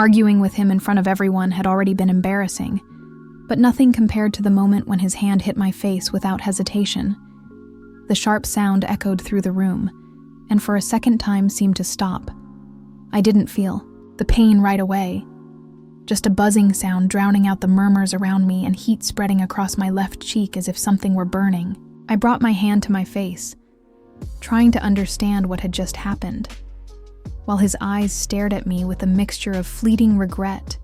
Arguing with him in front of everyone had already been embarrassing, but nothing compared to the moment when his hand hit my face without hesitation. The sharp sound echoed through the room, and for a second time seemed to stop. I didn't feel the pain right away, just a buzzing sound drowning out the murmurs around me and heat spreading across my left cheek as if something were burning. I brought my hand to my face, trying to understand what had just happened, while his eyes stared at me with a mixture of fleeting regret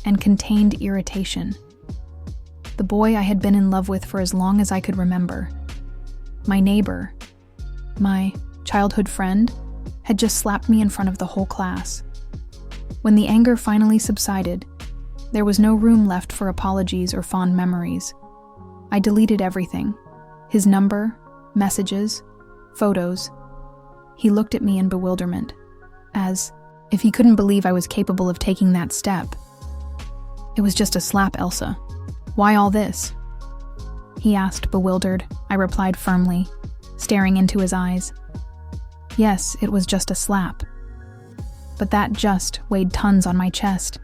and contained irritation. The boy I had been in love with for as long as I could remember, my neighbor, my childhood friend, had just slapped me in front of the whole class. When the anger finally subsided, there was no room left for apologies or fond memories. I deleted everything: his number, messages, photos. He looked at me in bewilderment, as if he couldn't believe I was capable of taking that step. "It was just a slap, Elsa. Why all this?" he asked, bewildered. I replied firmly, staring into his eyes. Yes, it was just a slap. But that just weighed tons on my chest.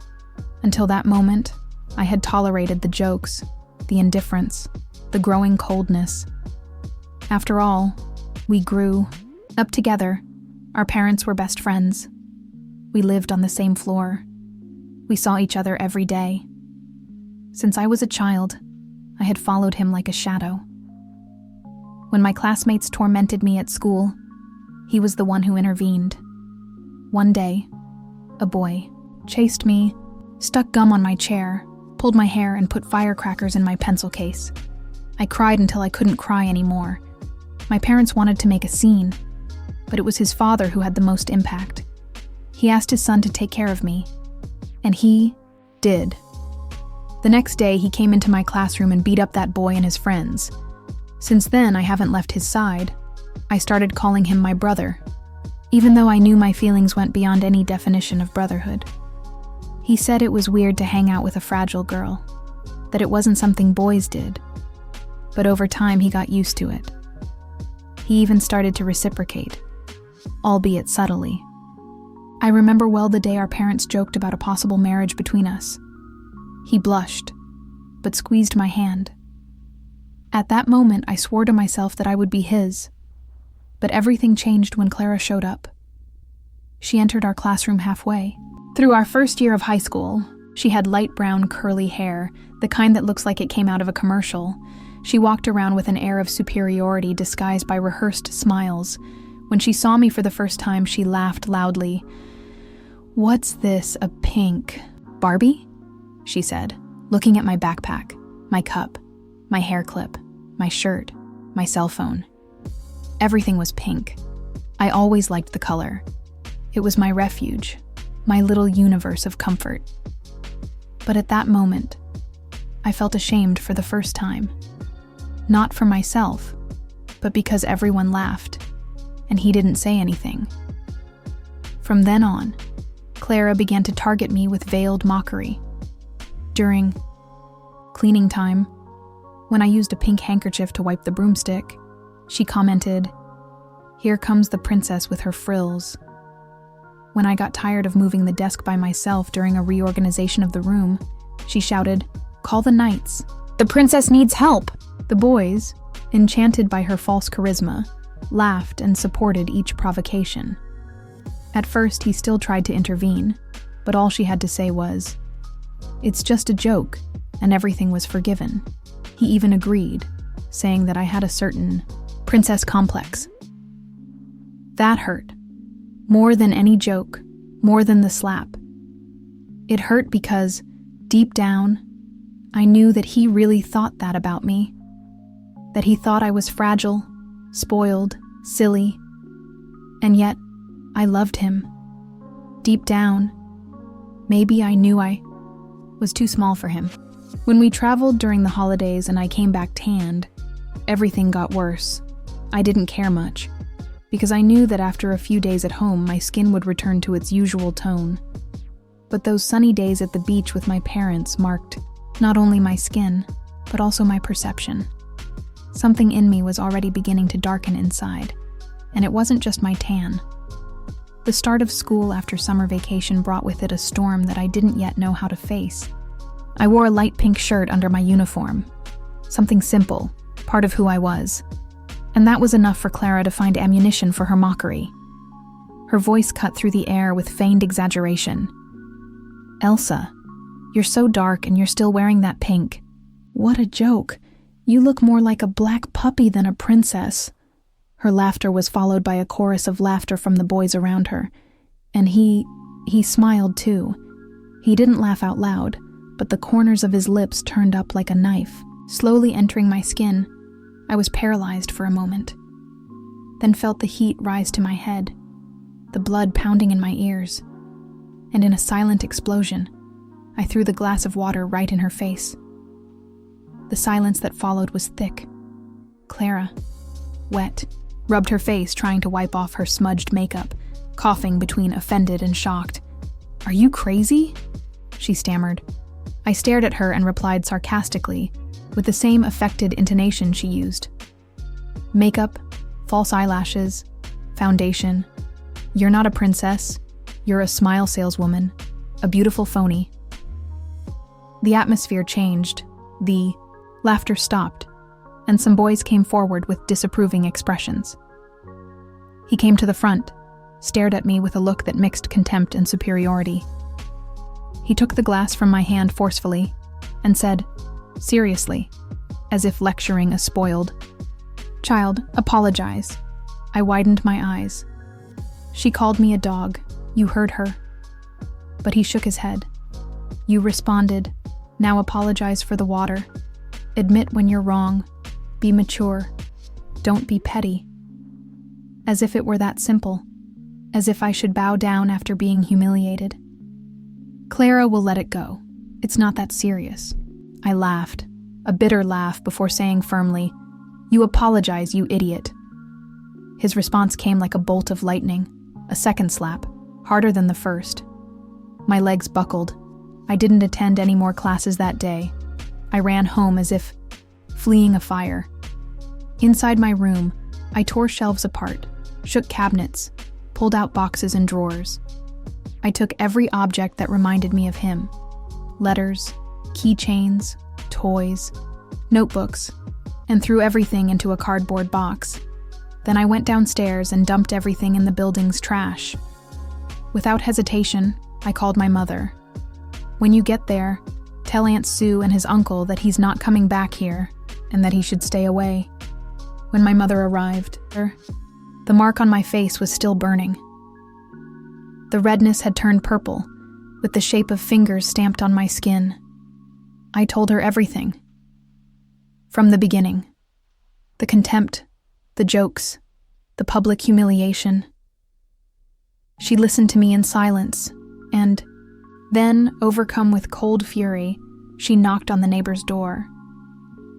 Until that moment, I had tolerated the jokes, the indifference, the growing coldness. After all, we grew up together. Our parents were best friends. We lived on the same floor. We saw each other every day. Since I was a child, I had followed him like a shadow. When my classmates tormented me at school, he was the one who intervened. One day, a boy chased me, stuck gum on my chair, pulled my hair, and put firecrackers in my pencil case. I cried until I couldn't cry anymore. My parents wanted to make a scene, but it was his father who had the most impact. He asked his son to take care of me, and he did. The next day, he came into my classroom and beat up that boy and his friends. Since then, I haven't left his side. I started calling him my brother, even though I knew my feelings went beyond any definition of brotherhood. He said it was weird to hang out with a fragile girl, that it wasn't something boys did. But over time, he got used to it. He even started to reciprocate, albeit subtly. I remember well the day our parents joked about a possible marriage between us. He blushed, but squeezed my hand. At that moment, I swore to myself that I would be his. But everything changed when Clara showed up. She entered our classroom halfway. Through our first year of high school, she had light brown curly hair, the kind that looks like it came out of a commercial. She walked around with an air of superiority disguised by rehearsed smiles. When she saw me for the first time, she laughed loudly. "What's this, a pink Barbie?" she said, looking at my backpack, my cup, my hair clip, my shirt, my cell phone. Everything was pink. I always liked the color. It was my refuge, my little universe of comfort. But at that moment, I felt ashamed for the first time. Not for myself, but because everyone laughed, and he didn't say anything. From then on, Clara began to target me with veiled mockery. During cleaning time, when I used a pink handkerchief to wipe the broomstick, she commented, "Here comes the princess with her frills." When I got tired of moving the desk by myself during a reorganization of the room, she shouted, "Call the knights. The princess needs help." The boys, enchanted by her false charisma, laughed and supported each provocation. At first, he still tried to intervene, but all she had to say was, "It's just a joke," and everything was forgiven. He even agreed, saying that I had a certain princess complex. That hurt. More than any joke, more than the slap. It hurt because, deep down, I knew that he really thought that about me. That he thought I was fragile, spoiled, silly. And yet, I loved him. Deep down, maybe I knew I was too small for him. When we traveled during the holidays and I came back tanned, everything got worse. I didn't care much, because I knew that after a few days at home, my skin would return to its usual tone. But those sunny days at the beach with my parents marked not only my skin, but also my perception. Something in me was already beginning to darken inside, and it wasn't just my tan. The start of school after summer vacation brought with it a storm that I didn't yet know how to face. I wore a light pink shirt under my uniform. Something simple, part of who I was. And that was enough for Clara to find ammunition for her mockery. Her voice cut through the air with feigned exaggeration. "Elsa, you're so dark and you're still wearing that pink. What a joke. You look more like a black puppy than a princess." Her laughter was followed by a chorus of laughter from the boys around her. And he smiled too. He didn't laugh out loud, but the corners of his lips turned up like a knife, slowly entering my skin. I was paralyzed for a moment, then felt the heat rise to my head, the blood pounding in my ears, and in a silent explosion, I threw the glass of water right in her face. The silence that followed was thick. Clara, wet, rubbed her face trying to wipe off her smudged makeup, coughing between offended and shocked. "Are you crazy?" she stammered. I stared at her and replied sarcastically, with the same affected intonation she used. "Makeup, false eyelashes, foundation. You're not a princess. You're a smile saleswoman, a beautiful phony." The atmosphere changed. The laughter stopped, and some boys came forward with disapproving expressions. He came to the front, stared at me with a look that mixed contempt and superiority. He took the glass from my hand forcefully and said, seriously, as if lecturing a spoiled child, "Apologize." I widened my eyes. "She called me a dog. You heard her." But he shook his head. "You responded. Now apologize for the water. Admit when you're wrong. Be mature. Don't be petty." As if it were that simple. As if I should bow down after being humiliated. "Clara will let it go. It's not that serious." I laughed, a bitter laugh, before saying firmly, "You apologize, you idiot." His response came like a bolt of lightning, a second slap, harder than the first. My legs buckled. I didn't attend any more classes that day. I ran home as if fleeing a fire. Inside my room, I tore shelves apart, shook cabinets, pulled out boxes and drawers. I took every object that reminded me of him. Letters, keychains, toys, notebooks, and threw everything into a cardboard box. Then I went downstairs and dumped everything in the building's trash. Without hesitation, I called my mother. "When you get there, tell Aunt Sue and his uncle that he's not coming back here and that he should stay away." When my mother arrived, the mark on my face was still burning. The redness had turned purple, with the shape of fingers stamped on my skin. I told her everything. From the beginning. The contempt, the jokes, the public humiliation. She listened to me in silence, and then, overcome with cold fury, she knocked on the neighbor's door.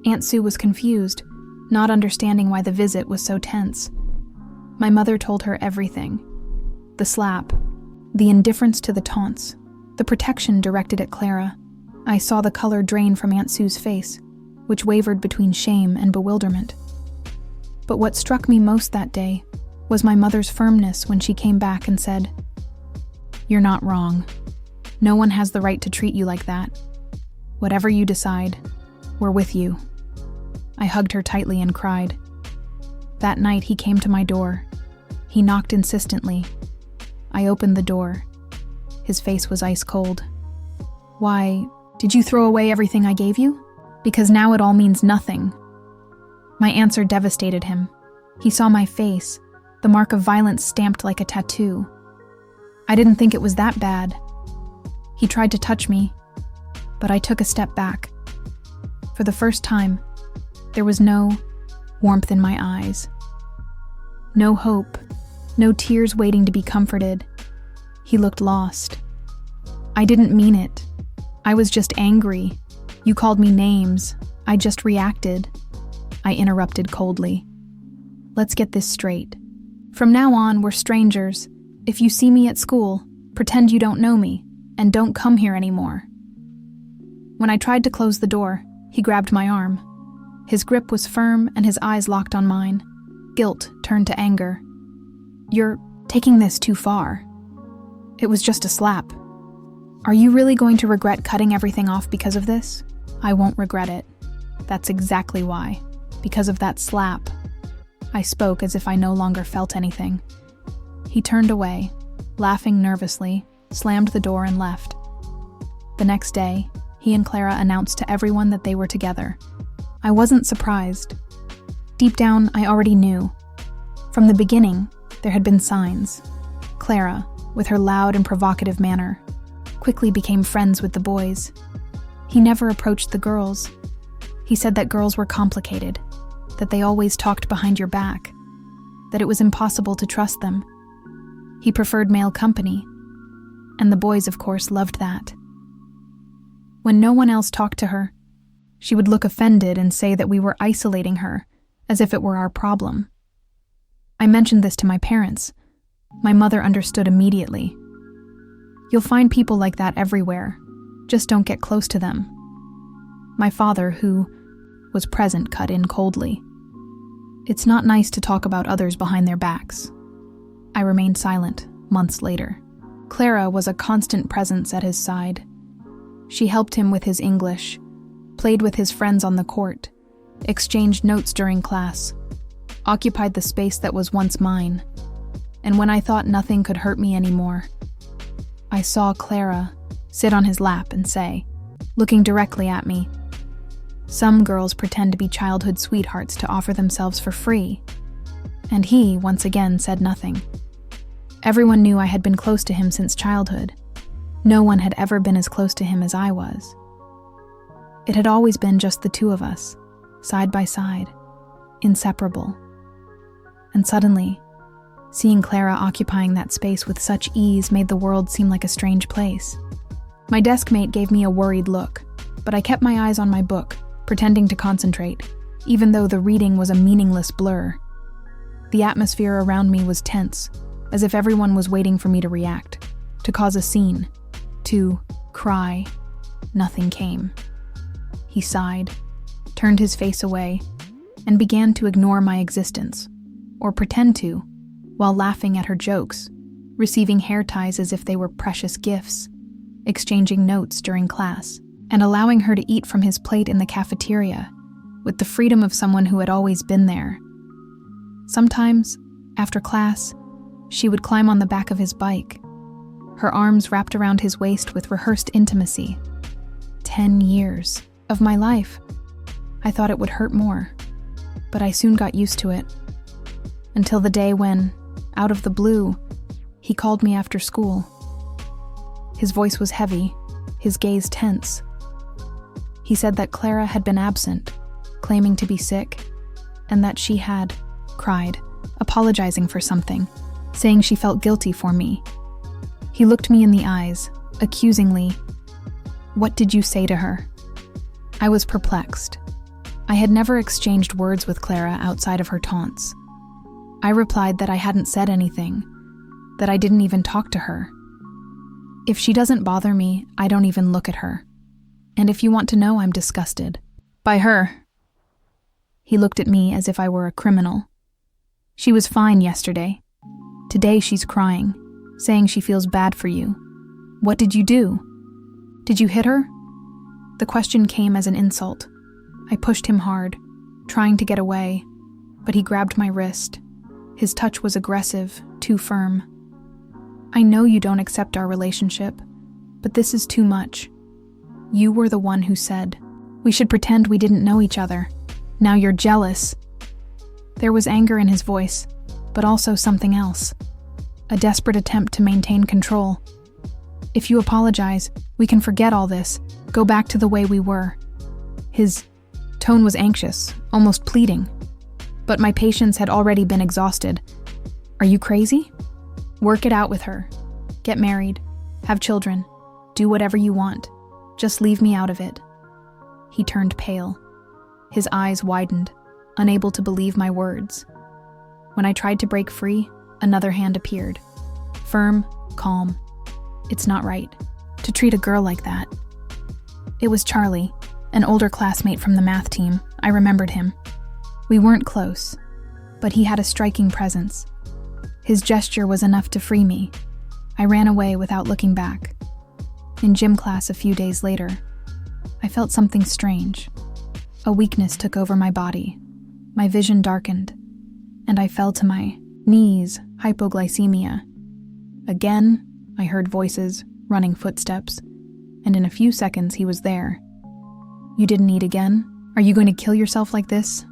Aunt Sue was confused, not understanding why the visit was so tense. My mother told her everything. The slap, the indifference to the taunts, the protection directed at Clara. I saw the color drain from Aunt Sue's face, which wavered between shame and bewilderment. But what struck me most that day was my mother's firmness when she came back and said, "You're not wrong. No one has the right to treat you like that. Whatever you decide, we're with you." I hugged her tightly and cried. That night he came to my door. He knocked insistently. I opened the door. His face was ice cold. "Why, did you throw away everything I gave you? Because now it all means nothing." My answer devastated him. He saw my face, the mark of violence stamped like a tattoo. I didn't think it was that bad. He tried to touch me, but I took a step back. For the first time, there was no warmth in my eyes. No hope, no tears waiting to be comforted. He looked lost. "I didn't mean it. I was just angry. You called me names. I just reacted." I interrupted coldly. "Let's get this straight. From now on, we're strangers. If you see me at school, pretend you don't know me, and don't come here anymore." When I tried to close the door, he grabbed my arm. His grip was firm and his eyes locked on mine. Guilt turned to anger. You're taking this too far. It was just a slap. Are you really going to regret cutting everything off because of this? I won't regret it. That's exactly why. Because of that slap. I spoke as if I no longer felt anything. He turned away, laughing nervously, slammed the door and left. The next day, he and Clara announced to everyone that they were together. I wasn't surprised. Deep down, I already knew. From the beginning, there had been signs. Clara, with her loud and provocative manner, quickly became friends with the boys. He never approached the girls. He said that girls were complicated, that they always talked behind your back, that it was impossible to trust them. He preferred male company, and the boys, of course, loved that. When no one else talked to her, she would look offended and say that we were isolating her, as if it were our problem. I mentioned this to my parents. My mother understood immediately. You'll find people like that everywhere. Just don't get close to them. My father, who was present, cut in coldly. It's not nice to talk about others behind their backs. I remained silent, months later. Clara was a constant presence at his side. She helped him with his English, played with his friends on the court, exchanged notes during class, occupied the space that was once mine. And when I thought nothing could hurt me anymore, I saw Clara sit on his lap and say, looking directly at me, "Some girls pretend to be childhood sweethearts to offer themselves for free." And he, once again, said nothing. Everyone knew I had been close to him since childhood. No one had ever been as close to him as I was. It had always been just the two of us, side by side, inseparable. And suddenly, seeing Clara occupying that space with such ease made the world seem like a strange place. My desk mate gave me a worried look, but I kept my eyes on my book, pretending to concentrate, even though the reading was a meaningless blur. The atmosphere around me was tense, as if everyone was waiting for me to react, to cause a scene, to cry. Nothing came. He sighed, turned his face away, and began to ignore my existence, or pretend to, while laughing at her jokes, receiving hair ties as if they were precious gifts, exchanging notes during class, and allowing her to eat from his plate in the cafeteria, with the freedom of someone who had always been there. Sometimes, after class, she would climb on the back of his bike, her arms wrapped around his waist with rehearsed intimacy. 10 years of my life. I thought it would hurt more, but I soon got used to it. Until the day when, out of the blue, he called me after school. His voice was heavy, his gaze tense. He said that Clara had been absent, claiming to be sick, and that she had cried, apologizing for something, saying she felt guilty for me. He looked me in the eyes, accusingly. "What did you say to her?" I was perplexed. I had never exchanged words with Clara outside of her taunts. I replied that I hadn't said anything, that I didn't even talk to her. If she doesn't bother me, I don't even look at her. And if you want to know, I'm disgusted. By her. He looked at me as if I were a criminal. She was fine yesterday. Today she's crying, saying she feels bad for you. What did you do? Did you hit her? The question came as an insult. I pushed him hard, trying to get away, but he grabbed my wrist. His touch was aggressive, too firm. I know you don't accept our relationship, but this is too much. You were the one who said, we should pretend we didn't know each other. Now you're jealous. There was anger in his voice, but also something else. A desperate attempt to maintain control. If you apologize, we can forget all this, go back to the way we were. His tone was anxious, almost pleading. But my patience had already been exhausted. Are you crazy? Work it out with her. Get married. Have children. Do whatever you want. Just leave me out of it. He turned pale. His eyes widened, unable to believe my words. When I tried to break free, another hand appeared. Firm, calm. It's not right to treat a girl like that. It was Charlie, an older classmate from the math team. I remembered him. We weren't close, but he had a striking presence. His gesture was enough to free me. I ran away without looking back. In gym class a few days later, I felt something strange. A weakness took over my body. My vision darkened, and I fell to my knees, hypoglycemia. Again, I heard voices, running footsteps, and in a few seconds he was there. "You didn't eat again? Are you going to kill yourself like this?"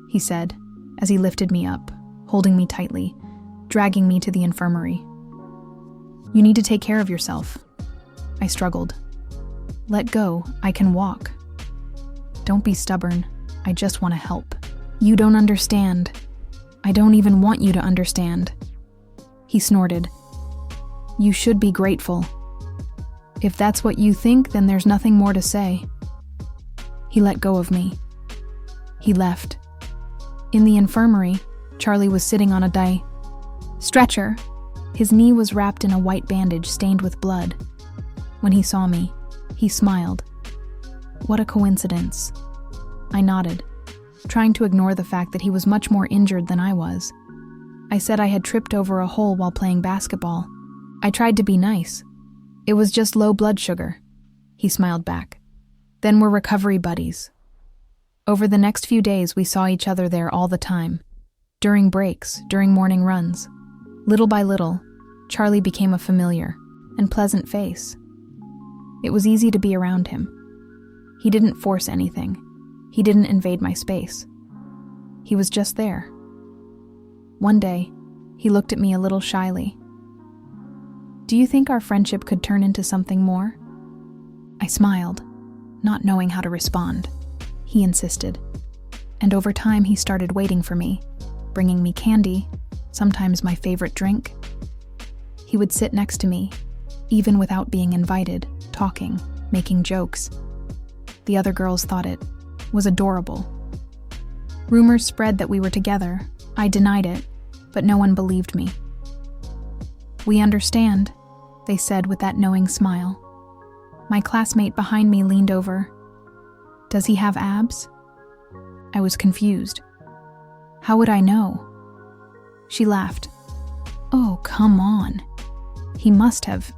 he said, as he lifted me up, holding me tightly, dragging me to the infirmary. "You need to take care of yourself." I struggled. "Let go, I can walk." "Don't be stubborn, I just want to help." "You don't understand. I don't even want you to understand." He snorted. "You should be grateful. If that's what you think, then there's nothing more to say." He let go of me. He left. In the infirmary, Charlie was sitting on a stretcher. His knee was wrapped in a white bandage stained with blood. When he saw me, he smiled. What a coincidence. I nodded, trying to ignore the fact that he was much more injured than I was. I said I had tripped over a hole while playing basketball. I tried to be nice. "It was just low blood sugar." He smiled back. "Then we're recovery buddies." Over the next few days, we saw each other there all the time. During breaks, during morning runs. Little by little, Charlie became a familiar and pleasant face. It was easy to be around him. He didn't force anything. He didn't invade my space. He was just there. One day, he looked at me a little shyly. "Do you think our friendship could turn into something more?" I smiled, not knowing how to respond. He insisted. And over time, he started waiting for me, bringing me candy, sometimes my favorite drink. He would sit next to me, even without being invited, talking, making jokes. The other girls thought it was adorable. Rumors spread that we were together. I denied it, but no one believed me. "We understand," they said with that knowing smile. My classmate behind me leaned over. "Does he have abs?" I was confused. "How would I know?" She laughed. "Oh, come on. He must have.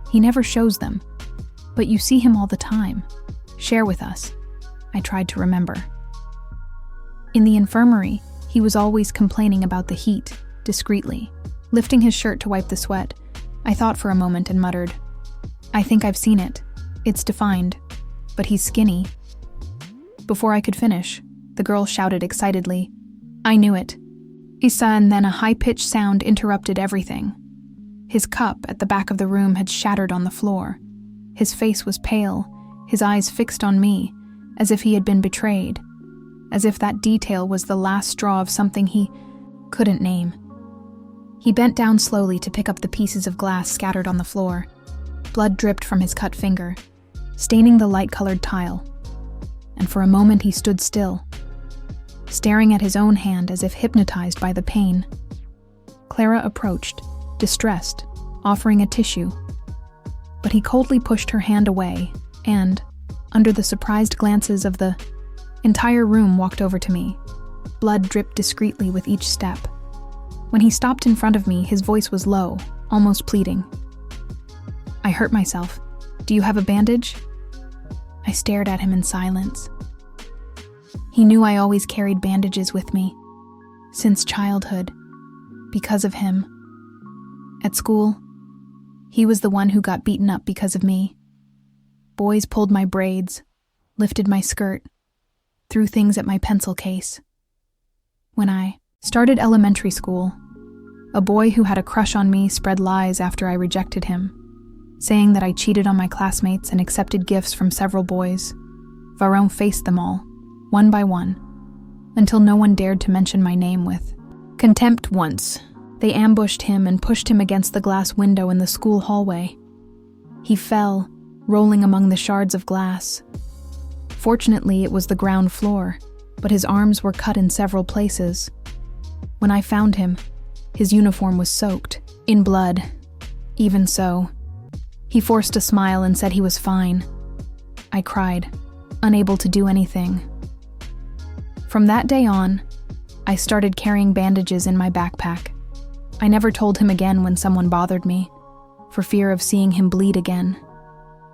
He never shows them. But you see him all the time. Share with us." I tried to remember. In the infirmary, he was always complaining about the heat, discreetly, lifting his shirt to wipe the sweat. I thought for a moment and muttered, "I think I've seen it. It's defined. But he's skinny." Before I could finish, the girl shouted excitedly, "I knew it." Issa, and then a high-pitched sound interrupted everything. His cup at the back of the room had shattered on the floor. His face was pale, his eyes fixed on me, as if he had been betrayed, as if that detail was the last straw of something he couldn't name. He bent down slowly to pick up the pieces of glass scattered on the floor. Blood dripped from his cut finger, staining the light-colored tile. And for a moment he stood still, staring at his own hand as if hypnotized by the pain. Clara approached, distressed, offering a tissue. But he coldly pushed her hand away and, under the surprised glances of the entire room, walked over to me. Blood dripped discreetly with each step. When he stopped in front of me, his voice was low, almost pleading. "I hurt myself. Do you have a bandage?" I stared at him in silence. He knew I always carried bandages with me, since childhood, because of him. At school, he was the one who got beaten up because of me. Boys pulled my braids, lifted my skirt, threw things at my pencil case. When I started elementary school, a boy who had a crush on me spread lies after I rejected him, saying that I cheated on my classmates and accepted gifts from several boys. Varone faced them all, one by one, until no one dared to mention my name with contempt. Once, they ambushed him and pushed him against the glass window in the school hallway. He fell, rolling among the shards of glass. Fortunately, it was the ground floor, but his arms were cut in several places. When I found him, his uniform was soaked in blood. Even so, he forced a smile and said he was fine. I cried, unable to do anything. From that day on, I started carrying bandages in my backpack. I never told him again when someone bothered me, for fear of seeing him bleed again.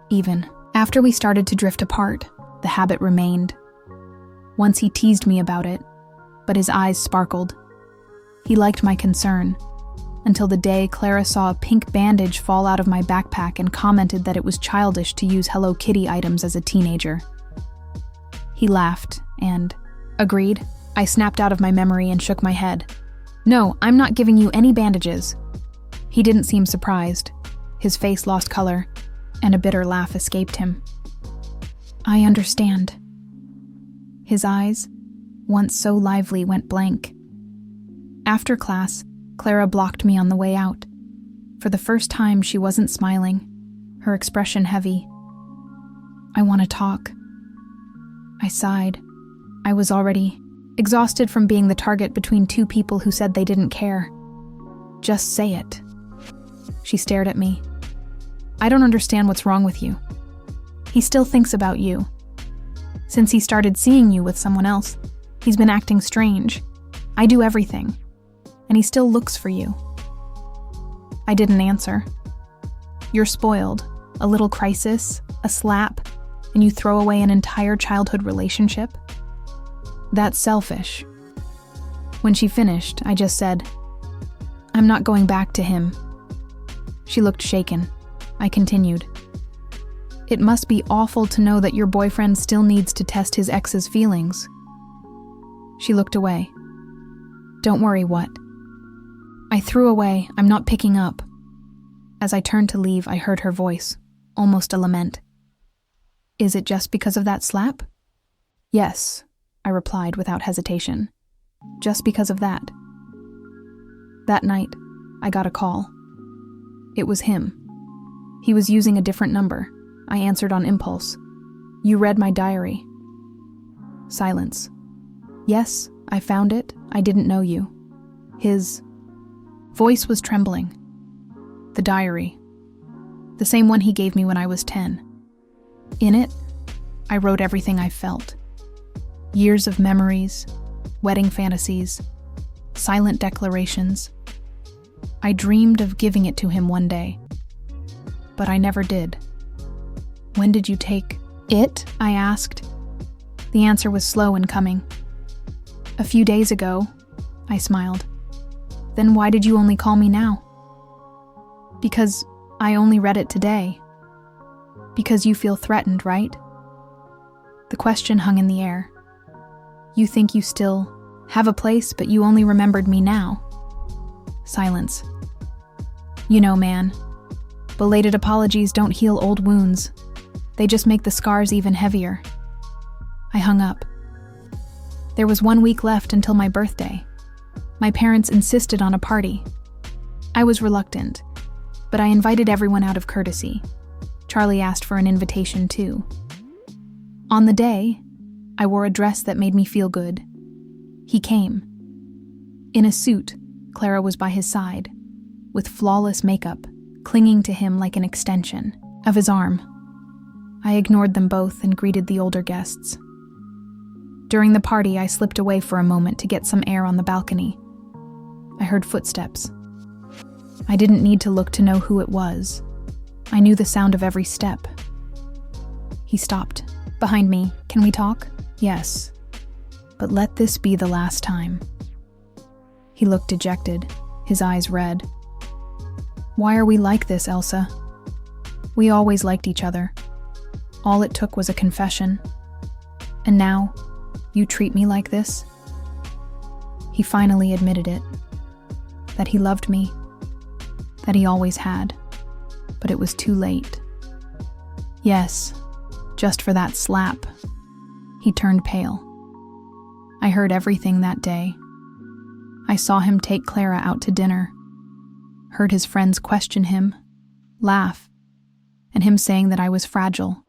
Even after we started to drift apart, the habit remained. Once he teased me about it, but his eyes sparkled. He liked my concern, until the day Clara saw a pink bandage fall out of my backpack and commented that it was childish to use Hello Kitty items as a teenager. He laughed and, agreed. I snapped out of my memory and shook my head. No, I'm not giving you any bandages. He didn't seem surprised. His face lost color, and a bitter laugh escaped him. I understand. His eyes, once so lively, went blank. After class, Clara blocked me on the way out. For the first time, she wasn't smiling, her expression heavy. I want to talk. I sighed. I was already exhausted from being the target between two people who said they didn't care. Just say it. She stared at me. I don't understand what's wrong with you. He still thinks about you. Since he started seeing you with someone else, he's been acting strange. I do everything, and he still looks for you. I didn't answer. You're spoiled. A little crisis, a slap, and you throw away an entire childhood relationship? That's selfish. When she finished, I just said, I'm not going back to him. She looked shaken. I continued. It must be awful to know that your boyfriend still needs to test his ex's feelings. She looked away. Don't worry, what? I threw away, I'm not picking up. As I turned to leave, I heard her voice, almost a lament. Is it just because of that slap? Yes, I replied without hesitation. Just because of that. That night, I got a call. It was him. He was using a different number. I answered on impulse. You read my diary. Silence. Yes, I found it. I didn't know you. His voice was trembling. The diary. The same one he gave me when I was 10. In it, I wrote everything I felt. Years of memories, wedding fantasies, silent declarations. I dreamed of giving it to him one day, but I never did. When did you take it? I asked. The answer was slow in coming. A few days ago, I smiled. Then why did you only call me now? Because I only read it today. Because you feel threatened, right? The question hung in the air. You think you still have a place, but you only remembered me now. Silence. You know, man, belated apologies don't heal old wounds. They just make the scars even heavier. I hung up. There was 1 week left until my birthday. My parents insisted on a party. I was reluctant, but I invited everyone out of courtesy. Charlie asked for an invitation too. On the day, I wore a dress that made me feel good. He came. In a suit, Clara was by his side, with flawless makeup, clinging to him like an extension of his arm. I ignored them both and greeted the older guests. During the party, I slipped away for a moment to get some air on the balcony. I heard footsteps. I didn't need to look to know who it was. I knew the sound of every step. He stopped. Behind me. Can we talk? Yes. But let this be the last time. He looked dejected, his eyes red. Why are we like this, Elsa? We always liked each other. All it took was a confession. And now, you treat me like this? He finally admitted it. That he loved me. That he always had. But it was too late. Yes, just for that slap. He turned pale. I heard everything that day. I saw him take Clara out to dinner. Heard his friends question him, laugh, and him saying that I was fragile,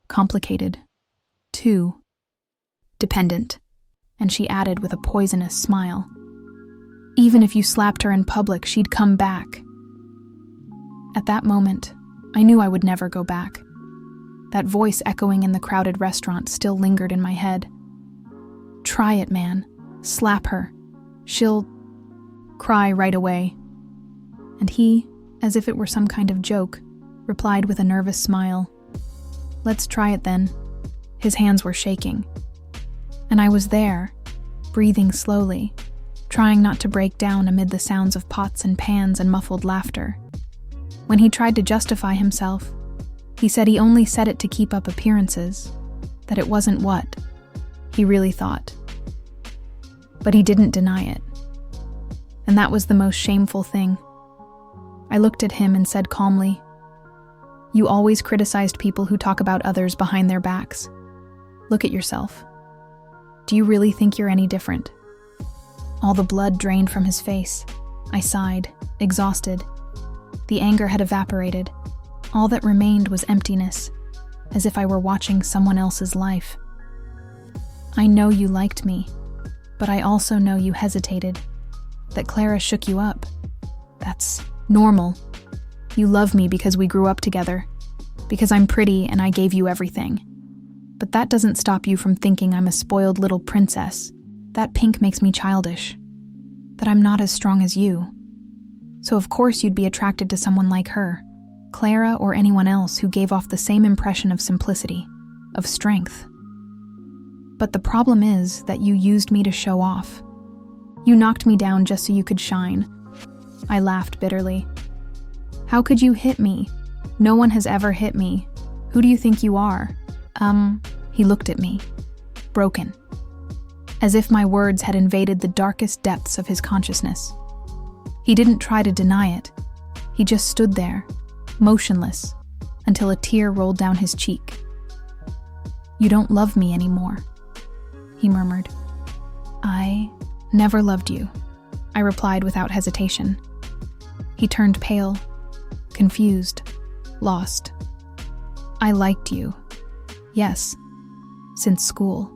complicated, too dependent. And she added with a poisonous smile, even if you slapped her in public, she'd come back. At that moment, I knew I would never go back. That voice echoing in the crowded restaurant still lingered in my head. Try it, man. Slap her. She'll cry right away. and he, as if it were some kind of joke, replied with a nervous smile, "Let's try it then." His hands were shaking. And I was there, breathing slowly, trying not to break down amid the sounds of pots and pans and muffled laughter. When he tried to justify himself, he said he only said it to keep up appearances, that it wasn't what he really thought. But he didn't deny it. And that was the most shameful thing. I looked at him and said calmly, "You always criticized people who talk about others behind their backs. Look at yourself. Do you really think you're any different?" All the blood drained from his face. I sighed, exhausted. The anger had evaporated. All that remained was emptiness, as if I were watching someone else's life. "I know you liked me, but I also know you hesitated, that Clara shook you up. That's normal. You love me because we grew up together, because I'm pretty and I gave you everything. But that doesn't stop you from thinking I'm a spoiled little princess. That pink makes me childish. That I'm not as strong as you. So of course you'd be attracted to someone like her, Clara or anyone else who gave off the same impression of simplicity, of strength. But the problem is that you used me to show off. You knocked me down just so you could shine." I laughed bitterly. "How could you hit me? No one has ever hit me. Who do you think you are?" He looked at me, broken, as if my words had invaded the darkest depths of his consciousness. He didn't try to deny it. He just stood there, motionless, until a tear rolled down his cheek. "You don't love me anymore," he murmured. "I never loved you," I replied without hesitation. He turned pale, confused, lost. "I liked you. Yes, since school.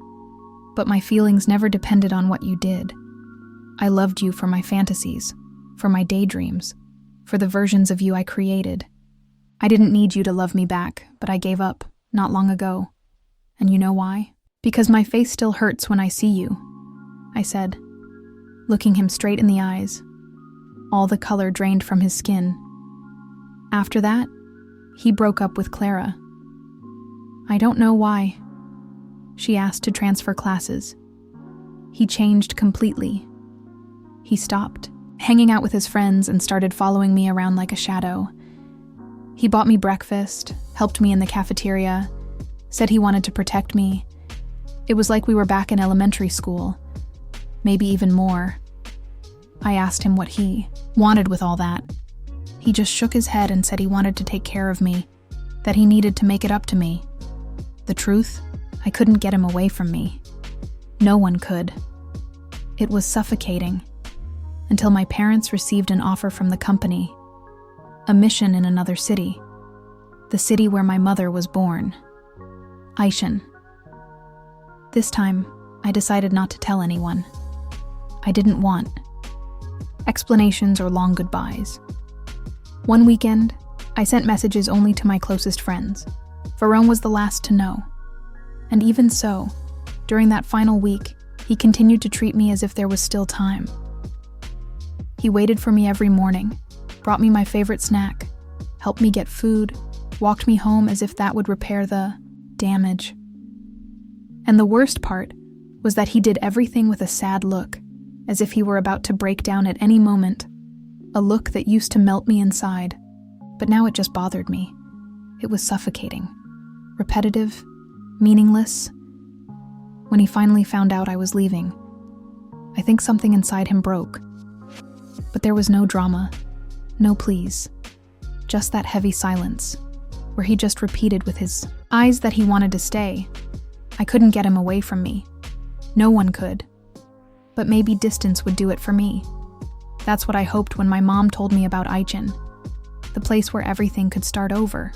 But my feelings never depended on what you did. I loved you for my fantasies, for my daydreams, for the versions of you I created. I didn't need you to love me back, but I gave up, not long ago. And you know why? Because my face still hurts when I see you," I said, looking him straight in the eyes. All the color drained from his skin. After that, he broke up with Clara. I don't know why. She asked to transfer classes. He changed completely. He stopped hanging out with his friends and started following me around like a shadow. He bought me breakfast, helped me in the cafeteria, said he wanted to protect me. It was like we were back in elementary school, maybe even more. I asked him what he wanted with all that. He just shook his head and said he wanted to take care of me, that he needed to make it up to me. The truth, I couldn't get him away from me. No one could. It was suffocating, until my parents received an offer from the company, a mission in another city, the city where my mother was born, Aishan. This time, I decided not to tell anyone. I didn't want explanations or long goodbyes. One weekend, I sent messages only to my closest friends. Varone was the last to know. And even so, during that final week, he continued to treat me as if there was still time. He waited for me every morning, brought me my favorite snack, helped me get food, walked me home as if that would repair the damage. And the worst part was that he did everything with a sad look, as if he were about to break down at any moment, a look that used to melt me inside, but now it just bothered me. It was suffocating, repetitive, meaningless. When he finally found out I was leaving, I think something inside him broke. But there was no drama, no pleas, just that heavy silence, where he just repeated with his eyes that he wanted to stay. I couldn't get him away from me. No one could. But maybe distance would do it for me. That's what I hoped when my mom told me about Aichin, the place where everything could start over.